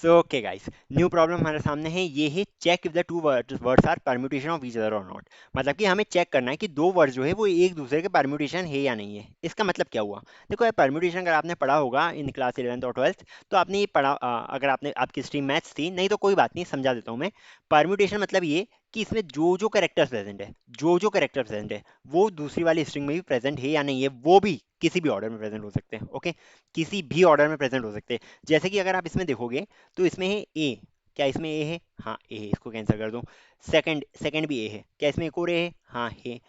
Okay guys, new problem हमारे सामने है। ये है check if the two words are permutation of each other और नॉट। मतलब कि हमें चेक करना है कि दो वर्ड जो है वो एक दूसरे के परम्यूटेशन है या नहीं है। इसका मतलब क्या हुआ? देखो यार, परम्यूटेशन अगर आपने पढ़ा होगा इन क्लास 11th और 12th, तो आपने ये पढ़ा। अगर आपने आपकी स्ट्रीम मैथ्स थी, नहीं तो कोई बात नहीं, समझा देता हूँ मैं। परम्यूटेशन मतलब ये कि इसमें जो जो कैरेक्टर प्रेजेंट है, जो जो कैरेक्टर प्रेजेंट है, वो दूसरी वाली स्ट्रिंग में भी प्रेजेंट है या नहीं है, वो भी किसी भी ऑर्डर में प्रेजेंट हो सकते हैं। ओके, किसी भी ऑर्डर में प्रेजेंट हो सकते हैं। जैसे कि अगर आप इसमें देखोगे तो इसमें है ए। क्या इसमें ए है? हाँ ए है, इसको कैंसिल कर दो। सेकंड सेकंड भी ए है। क्या इसमें एक और ए है? हाँ है।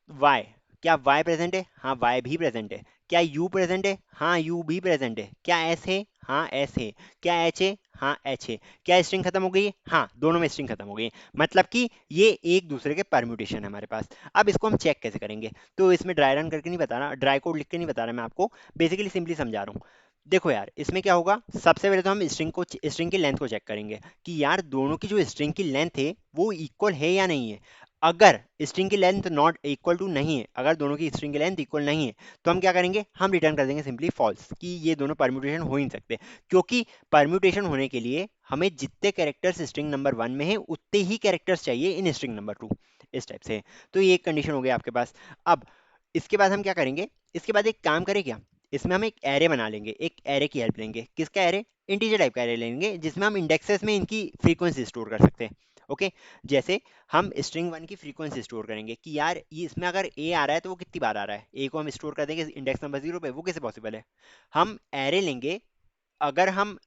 वाई, क्या वाई प्रेजेंट है? हाँ वाई भी प्रेजेंट है। क्या यू प्रेजेंट है? हाँ यू भी प्रेजेंट है। क्या एस है? हाँ एस है। क्या एच है? हाँ एच है। क्या स्ट्रिंग खत्म हो गई है? हाँ, दोनों में स्ट्रिंग खत्म हो गई है। मतलब कि ये एक दूसरे के परम्यूटेशन है हमारे पास। अब इसको हम चेक कैसे करेंगे? तो इसमें ड्राई रन करके नहीं बता रहा, ड्राई कोड लिख के नहीं बता रहा मैं आपको, बेसिकली सिंपली समझा रहा हूँ। देखो यार, इसमें क्या होगा, सबसे पहले तो हम स्ट्रिंग की लेंथ को चेक करेंगे कि यार दोनों की जो स्ट्रिंग की लेंथ है वो इक्वल है या नहीं है। अगर स्ट्रिंग की लेंथ नॉट इक्वल टू नहीं है, अगर दोनों की स्ट्रिंग की लेंथ इक्वल नहीं है, तो हम क्या करेंगे, हम रिटर्न कर देंगे सिंपली फॉल्स, कि ये दोनों परम्यूटेशन हो ही नहीं सकते। क्योंकि परम्यूटेशन होने के लिए हमें जितने कैरेक्टर्स स्ट्रिंग नंबर 1 में है उतने ही कैरेक्टर्स चाहिए इन स्ट्रिंग नंबर 2। इस टाइप से। तो ये एक कंडीशन हो गई आपके पास। अब इसके बाद हम क्या करेंगे, इसके बाद एक काम करें क्या, इसमें हम एक एरे बना लेंगे, एक एरे की हेल्प लेंगे। किसका एरे? इंटीजर टाइप का एरे लेंगे, जिसमें हम इंडेक्सेस में इनकी फ्रीक्वेंसी स्टोर कर सकते हैं। ओके, जैसे हम स्ट्रिंग 1 की फ्रीक्वेंसी स्टोर करेंगे कि यार ये इसमें अगर ए आ रहा है तो वो कितनी बार आ रहा है। ए को हम स्टोर कर देंगे इंडेक्स नंबर 0 पे, वो कैसे पॉसिबल है? हम एरे लेंगे, अगर हम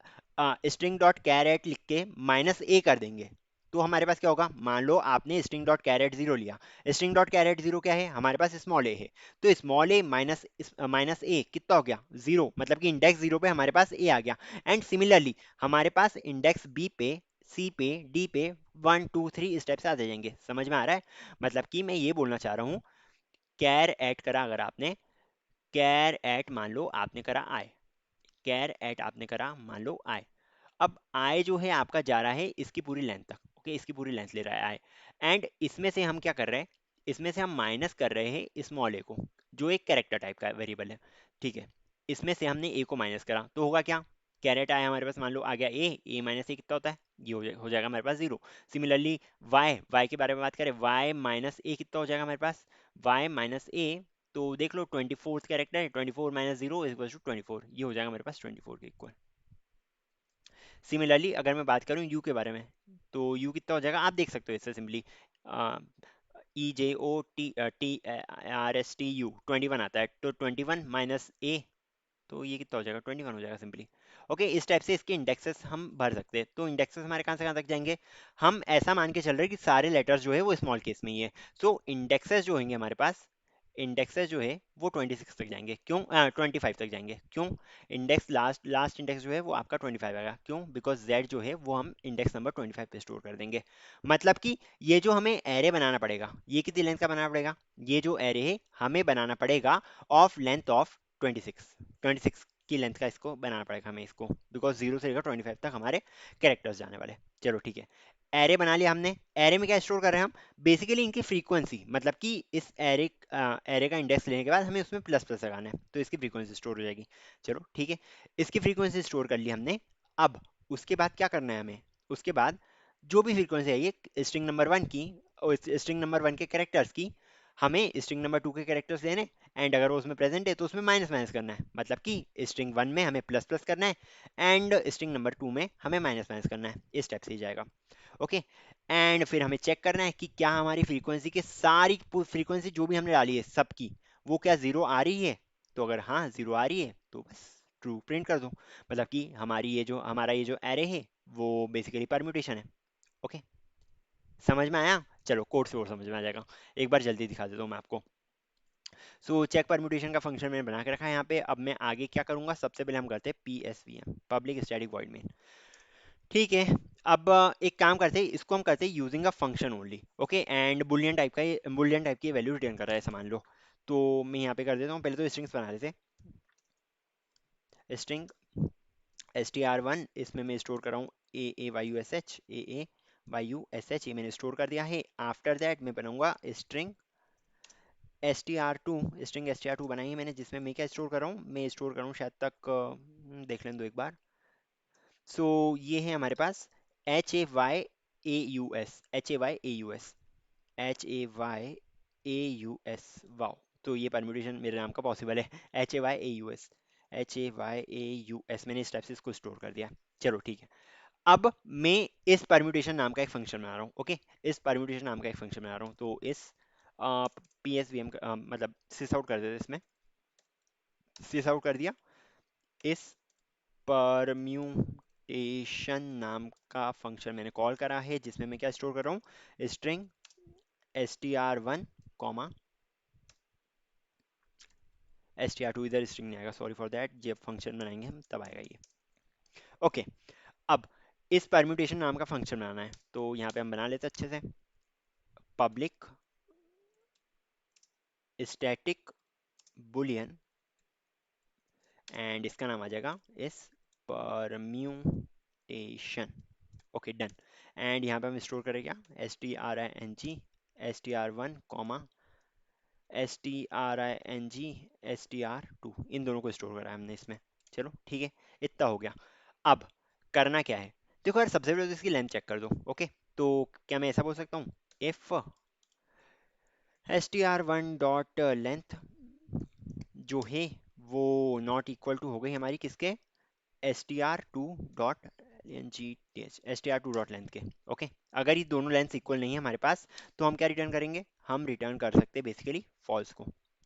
स्ट्रिंग डॉट कैरेट लिख के माइनस ए कर देंगे, तो हमारे पास क्या होगा, मान लो आपने स्ट्रिंग डॉट कैरेट 0 लिया। स्ट्रिंग डॉट कैरेट 0 क्या है हमारे पास? स्मॉल ए है। तो स्मॉल ए माइनस माइनस ए कितना हो गया? 0। मतलब कि इंडेक्स 0 पे हमारे पास ए आ गया। एंड सिमिलरली हमारे पास इंडेक्स बी पे, सी पे, डी पे 1 2 3 स्टेप से आ जाएंगे। समझ में आ रहा है? मतलब कि मैं ये बोलना चाह रहा हूँ, कैर एट करा अगर आपने, कैर एट मान लो आपने करा आई, कैर एट आपने करा मान लो आई। अब आई जो है आपका जा रहा है इसकी पूरी लेंथ तक। ओके, इसकी पूरी लेंथ ले रहा है आई। एंड इसमें से हम क्या कर रहे हैं, इसमें से हम माइनस कर रहे हैं स्मॉल ए को, जो एक कैरेक्टर टाइप का वेरिएबल है। ठीक है, इसमें से हमने ए को माइनस करा तो होगा क्या, कैरेट आया हमारे पास, मान लो आ गया ए माइनस ए कितना होता है, ये हो जाएगा हमारे पास 0। सिमिलरली वाई, वाई के बारे में बात करें, वाई माइनस ए कितना हो जाएगा हमारे पास, वाई माइनस ए, तो देख लो 24th कैरेक्टर है, 24 माइनस 0 इज टू 24, ये हो जाएगा हमारे पास 24 के इक्वल। सिमिलरली अगर मैं बात करूं यू के बारे में, तो यू कितना हो जाएगा आप देख सकते हो इससे simply, E J O T T R S T U 21 आता है, तो 21 माइनस ए, तो ये कितना हो जाएगा 21 हो जाएगा सिंपली। ओके, इस टाइप से इसके इंडेक्सेस हम भर सकते हैं। तो इंडेक्सेस हमारे कहाँ से कहाँ तक जाएंगे, हम ऐसा मान के चल रहे हैं कि सारे लेटर्स जो है वो स्मॉल केस में ही है। सो इंडेक्सेस जो होंगे हमारे पास, इंडेक्सेस जो है वो 26 तक जाएंगे। क्यों? 25 तक जाएंगे। क्यों? इंडेक्स लास्ट लास्ट इंडेक्स जो है वो आपका 25 आएगा। क्यों? बिकॉज जेड जो है वो हम इंडेक्स नंबर 25 पे स्टोर कर देंगे। मतलब कि ये जो हमें एरे बनाना पड़ेगा, ये कितनी लेंथ का बनाना पड़ेगा, ये जो एरे है हमें बनाना पड़ेगा ऑफ लेंथ ऑफ 26, 26 की लेंथ का इसको बनाना पड़ेगा हमें इसको, बिकॉज 0 से लेकर 25 तक हमारे कैरेक्टर्स जाने वाले। चलो ठीक है, एरे बना लिया हमने। एरे में क्या स्टोर कर रहे हैं हम, बेसिकली इनकी फ्रीक्वेंसी, मतलब कि इस एरे एरे का इंडेक्स लेने के बाद हमें उसमें प्लस प्लस लगाना है, तो इसकी फ्रीक्वेंसी स्टोर हो जाएगी। चलो ठीक है, इसकी फ्रीक्वेंसी स्टोर कर ली हमने। अब उसके बाद क्या करना है हमें, उसके बाद जो भी फ्रीक्वेंसी आई है स्ट्रिंग नंबर 1 की और स्ट्रिंग नंबर 1 के कैरेक्टर्स की, हमें स्ट्रिंग नंबर 2 के कैरेक्टर्स लेने, एंड अगर वो उसमें प्रेजेंट है तो उसमें माइनस माइनस करना है। मतलब कि स्ट्रिंग 1 में हमें प्लस प्लस करना है, एंड स्ट्रिंग नंबर 2 में हमें माइनस माइनस करना है। इस स्टेप से ही जाएगा। ओके, एंड फिर हमें चेक करना है कि क्या हमारी फ्रीक्वेंसी के सारी फ्रीक्वेंसी जो भी हमने डाली है सबकी, वो क्या 0 आ रही है। तो अगर हाँ 0 आ रही है तो बस ट्रू प्रिंट कर दो। मतलब कि हमारी ये जो हमारा ये जो एरे है वो बेसिकली परम्यूटेशन है। ओके, समझ में आया? चलो कोड से और समझ में आ जाएगा। एक बार जल्दी दिखा देता हूँ मैं आपको। सो चेक परम्यूटेशन का फंक्शन मैंने बना के रखा है यहाँ पे। अब मैं आगे क्या करूँगा, सबसे पहले हम करते हैं PSVM, public static void main. ठीक है, अब एक काम करते हैं, इसको हम करते हैं using a function only. Okay, and Boolean type का, बुलियन टाइप की वैल्यू रिटर्न कर रहा है ऐसा मान लो। तो मैं यहाँ पे कर देता हूँ, पहले तो स्ट्रिंग्स बना देते हैं। स्ट्रिंग str1, इसमें मैं स्टोर कर रहा हूँ AAYUSH, AAYUSH, ये मैंने स्टोर कर दिया है। आफ्टर दैट मैं बनाऊंगा स्ट्रिंग str2, स्ट्रिंग str2 बनाई है मैंने, जिसमें मैं क्या स्टोर कर रहा हूँ, मैं स्टोर कर रहा हूँ शायद तक देख लें दो एक बार। सो ये है हमारे पास HAYAUS, HAYAUS, वाओ। तो ये परम्यूटेशन मेरे नाम का पॉसिबल है, HAYAUS, मैंने इस टाइप से इसको स्टोर कर दिया। चलो ठीक है। अब मैं इस परम्यूटेशन नाम का एक फंक्शन बना रहा हूँ, ओके। इस परम्यूटेशन नाम का एक फंक्शन बना रहा हूँ, तो इस PSVM मतलब सिस आउट कर देते इसमें, सिस आउट कर दिया। इस परम्यूटेशन नाम का फंक्शन मैंने कॉल करा है, जिसमें मैं क्या स्टोर कर रहा हूँ, स्ट्रिंग str1 कॉमा str2, इधर स्ट्रिंग नहीं आएगा, सॉरी फॉर दैट, जब फंक्शन बनाएंगे हम तब आएगा ये, ओके। अब इस परम्यूटेशन नाम का फंक्शन बनाना है, तो यहाँ पे हम बना लेते हैं अच्छे से, पब्लिक स्टैटिक बुलियन, एंड इसका नाम आ जाएगा इस परम्यूटेशन, ओके डन। एंड यहाँ पे हम स्टोर करें क्या, string str1 comma string str2, इन दोनों को स्टोर करा है हमने इसमें। चलो ठीक है, इतना हो गया। अब करना क्या है, देखो यार, सबसे पहले तो इसकी लेंथ चेक कर दो, ओके। तो क्या मैं ऐसा बोल सकता हूँ, इफ str1 डॉट लेंथ जो है वो नॉट इक्वल टू हो गई हमारी किसके, str2 के, ओके। अगर ये दोनों लेंथ इक्वल नहीं है हमारे पास, तो हम क्या रिटर्न करेंगे, हम रिटर्न कर सकते हैं बेसिकली फॉल्स को,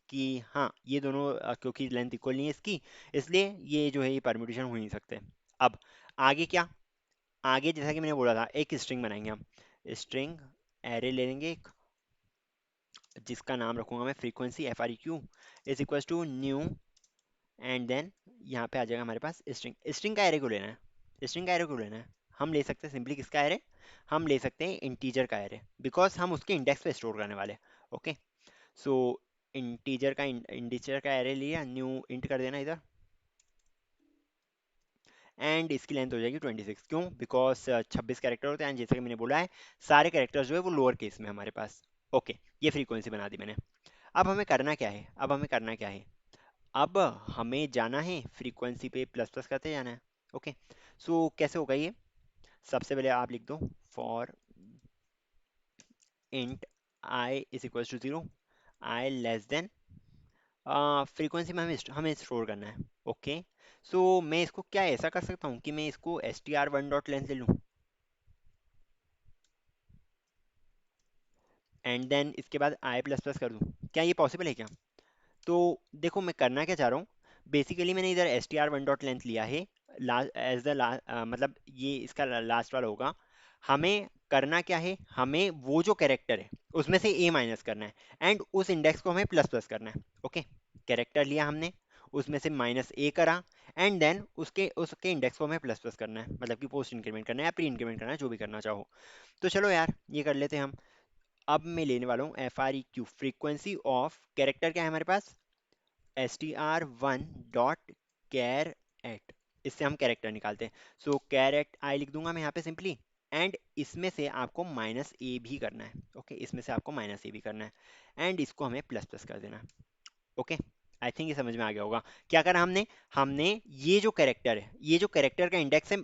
कि हाँ ये दोनों क्योंकि लेंथ इक्वल नहीं है इसकी, इसलिए ये जो है ये परम्यूटेशन हो नहीं सकते। अब आगे क्या, आगे जैसा कि मैंने बोला था, एक स्ट्रिंग बनाएंगे हम, स्ट्रिंग एरे ले लेंगे एक, जिसका नाम रखूंगा मैं frequency FREQ is equal to new, and then यहाँ पे आ जाएगा हमारे पास स्ट्रिंग। स्ट्रिंग का एरे को लेना है, स्ट्रिंग का एरे को लेना है, हम ले सकते हैं सिंपली किसका एरे, हम ले सकते हैं इंटीजर का एरे, बिकॉज हम उसके इंडेक्स पे स्टोर करने वाले, ओके। सो इंटीजर का एरे लिया, न्यू इंट कर देना इधर, एंड इसकी लेंथ हो जाएगी 26, क्यों, बिकॉज 26 कैरेक्टर होते हैं, and जैसे कि मैंने बोला है सारे कैरेक्टर्स जो है वो लोअर केस में हमारे पास, ओके। ये फ्रीक्वेंसी बना दी मैंने। अब हमें करना क्या है, अब हमें करना क्या है, अब हमें जाना है फ्रीक्वेंसी पे प्लस प्लस करते जाना है, ओके। सो कैसे होगा ये, सबसे पहले आप लिख दो for int i is equal to 0, i less than frequency में हमें स्टोर करना है, ओके। सो मैं इसको क्या ऐसा कर सकता हूँ कि मैं इसको str1 डॉट लेंथ ले लूँ, एंड देन इसके बाद आई प्लस प्लस कर दूँ, क्या ये पॉसिबल है क्या। तो देखो मैं करना क्या चाह रहा हूँ, बेसिकली मैंने इधर str1 डॉट लेंथ लिया है, लास्ट एज द लास्ट, मतलब ये इसका लास्ट वाला होगा। हमें करना क्या है, हमें वो जो कैरेक्टर है उसमें से a माइनस करना है, एंड उस इंडेक्स को हमें प्लस प्लस करना है, ओके। कैरेक्टर लिया हमने, उसमें से माइनस a करा, एंड देन उसके उसके इंडेक्स को हमें प्लस प्लस करना है, मतलब कि पोस्ट इंक्रीमेंट करना है या प्री इंक्रीमेंट करना है, जो भी करना चाहो। तो चलो यार ये कर लेते हैं हम। अब मैं लेने वाला हूँ FREQ, फ्रीक्वेंसी ऑफ कैरेक्टर क्या है हमारे पास, str1 डॉट कैर एट, इससे हम कैरेक्टर निकालते हैं। सो कैर एट आई लिख दूंगा मैं यहाँ पे सिंपली, एंड इसमें से आपको माइनस ए भी करना है, ओके। इसमें से आपको माइनस ए भी करना है, एंड इसको हमें प्लस प्लस कर देना है, ओके। आई थिंक ये समझ में आ गया होगा। क्या करा हमने, हमने ये जो कैरेक्टर है, ये जो कैरेक्टर का इंडेक्स है,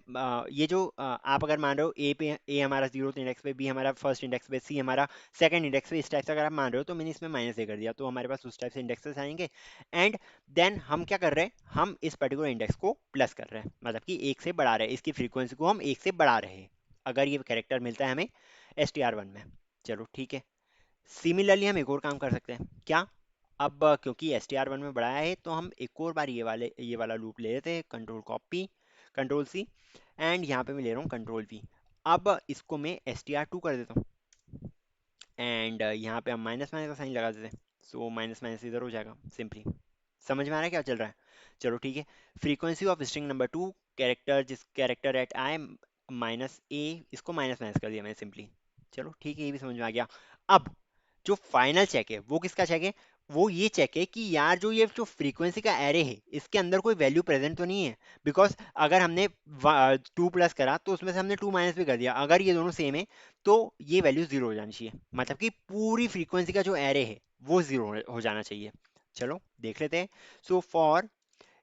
ये जो आप अगर मान रहे हो ए पे, ए हमारा जीरो इंडेक्स पे, बी हमारा फर्स्ट इंडेक्स पे, सी हमारा सेकंड इंडेक्स पे, इस टाइप से अगर आप मान रहे हो, तो मैंने इसमें माइनस ए कर दिया, तो हमारे पास उस टाइप से इंडेक्सेस आएंगे। एंड देन हम क्या कर रहे हैं, हम इस पर्टिकुलर इंडेक्स को प्लस कर रहे हैं, मतलब कि एक से बढ़ा रहे हैं, इसकी फ्रीक्वेंसी को हम एक से बढ़ा रहे हैं, अगर ये कैरेक्टर मिलता है हमें str1 में। चलो ठीक है। सिमिलरली हम एक और काम कर सकते हैं, क्या, अब क्योंकि str1 में बढ़ाया है, तो हम एक और बार ये वाला लूप ले लेते हैं, control copy, control C, and यहाँ पे मैं ले रहा हूँ कंट्रोल वी। अब इसको मैं str2 कर देता हूँ, एंड यहाँ पे हम माइनस माइनस का साइन लगा देते हैं, सो माइनस माइनस इधर हो जाएगा सिंपली। समझ में आ रहा है क्या चल रहा है। चलो ठीक है। Frequency of string number 2, character जिस कैरेक्टर एट आई माइनस ए, इसको माइनस माइनस कर दिया मैंने सिंपली। चलो ठीक है, ये भी समझ में आ गया। अब जो फाइनल चेक है वो किसका चेक है, वो ये चेक है कि यार जो ये जो फ्रीक्वेंसी का एरे है इसके अंदर कोई वैल्यू प्रेजेंट तो नहीं है, बिकॉज अगर हमने 2 प्लस करा तो उसमें से हमने 2 माइनस भी कर दिया, अगर ये दोनों सेम है तो ये वैल्यू जीरो हो जानी चाहिए, मतलब कि पूरी फ्रीक्वेंसी का जो एरे है वो जीरो हो जाना चाहिए। चलो देख लेते हैं। So for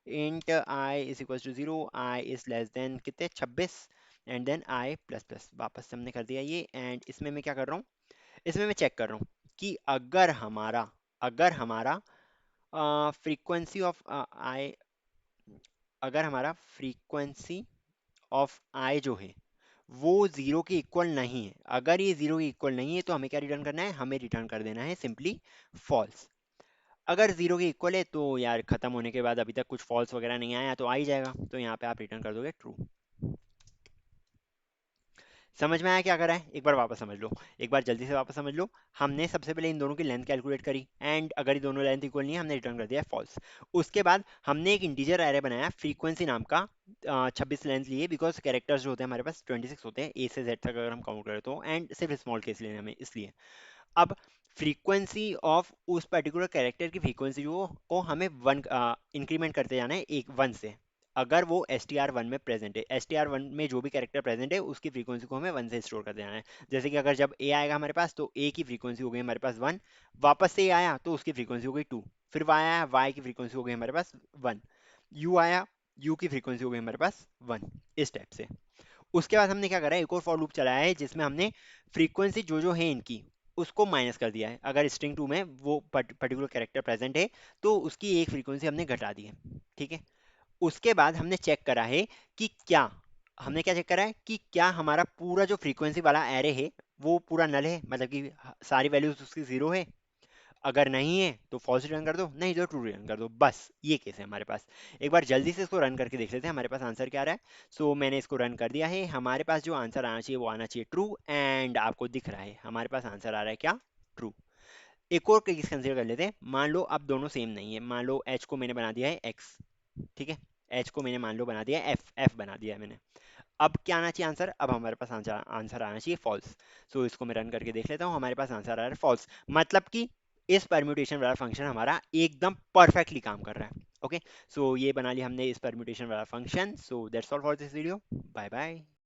int i is equal to 0, i is less than कितने 26, and then i plus plus, वापस से हमने कर दिया ये। एंड इसमें मैं क्या कर रहा हूँ, इसमें मैं चेक कर रहा हूँ कि अगर हमारा फ्रीक्वेंसी ऑफ आई, अगर हमारा फ्रीक्वेंसी ऑफ आई जो है वो जीरो के इक्वल नहीं है, अगर ये जीरो के इक्वल नहीं है तो हमें क्या रिटर्न करना है, हमें रिटर्न कर देना है सिंपली फॉल्स। अगर जीरो के इक्वल है तो यार खत्म होने के बाद अभी तक कुछ फॉल्स वगैरह नहीं आया तो आ ही जाएगा, तो यहाँ पे आप रिटर्न कर दोगे ट्रू। समझ में आया क्या करा है, एक बार वापस समझ लो, एक बार जल्दी से वापस समझ लो। हमने सबसे पहले इन दोनों की लेंथ कैलकुलेट करी, एंड अगर ये दोनों लेंथ इक्वल नहीं है हमने रिटर्न कर दिया फॉल्स। उसके बाद हमने एक इंटीजर एरे बनाया फ्रीक्वेंसी नाम का, 26 लेंथ लिए, बिकॉज कैरेक्टर्स जो होते हैं हमारे पास 26 होते हैं, ए से जेड तक अगर हम काउंट करें तो, एंड सिर्फ स्मॉल केस लेने हमें इसलिए। अब फ्रीक्वेंसी ऑफ उस पर्टिकुलर कैरेक्टर की फ्रीक्वेंसी जो को हमें वन इंक्रीमेंट करते जाना है, एक वन से। अगर वो एस टी आर वन में प्रेजेंट है, एस टी आर वन में जो भी कैरेक्टर प्रेजेंट है उसकी फ्रीक्वेंसी को हमें वन से स्टोर कर देना है। जैसे कि अगर जब ए आएगा हमारे पास तो ए की फ्रीक्वेंसी हो गई हमारे पास वन, वापस से ए आया तो उसकी फ्रीक्वेंसी हो गई टू, फिर वाई आया, वाई की फ्रीक्वेंसी हो गई हमारे पास वन, यू आया, यू की फ्रीक्वेंसी हो गई हमारे पास वन, इस टाइप से। उसके बाद हमने क्या करा है, एक और फॉर लूप चलाया है जिसमें हमने फ्रीक्वेंसी जो जो है इनकी उसको माइनस कर दिया है। अगर स्ट्रिंग टू में वो पर्टिकुलर कैरेक्टर प्रेजेंट है तो उसकी एक फ्रीक्वेंसी हमने घटा दी है, ठीक है। उसके बाद हमने चेक करा है कि क्या, हमने क्या चेक करा है कि क्या हमारा पूरा जो फ्रीक्वेंसी वाला एरे है वो पूरा नल है, मतलब कि सारी वैल्यूज उसकी जीरो है। अगर नहीं है तो फॉल्स रिटर्न कर दो, नहीं तो ट्रू रिटर्न कर दो, बस ये केस है हमारे पास। एक बार जल्दी से इसको रन करके देख लेते हैं हमारे पास आंसर क्या आ रहा है। सो मैंने इसको रन कर दिया है, हमारे पास जो आंसर आना चाहिए वो आना चाहिए ट्रू, एंड आपको दिख रहा है हमारे पास आंसर आ रहा है क्या, ट्रू। एक और केस कंसिडर कर लेते हैं, मान लो अब दोनों सेम नहीं है, मान लो एच को मैंने बना दिया है एक्स, ठीक है, एच को मैंने मान लो बना दिया है एफ, एफ बना दिया है मैंने। अब क्या आना चाहिए आंसर, अब हमारे पास आंसर आंसर आना चाहिए फॉल्स। सो इसको मैं रन करके देख लेता हूँ, हमारे पास आंसर आ रहा है फॉल्स, मतलब कि इस परम्यूटेशन वाला फंक्शन हमारा एकदम परफेक्टली काम कर रहा है। ओके, सो ये बना लिया हमने इस परम्यूटेशन वाला function. So that's all for this video, bye bye.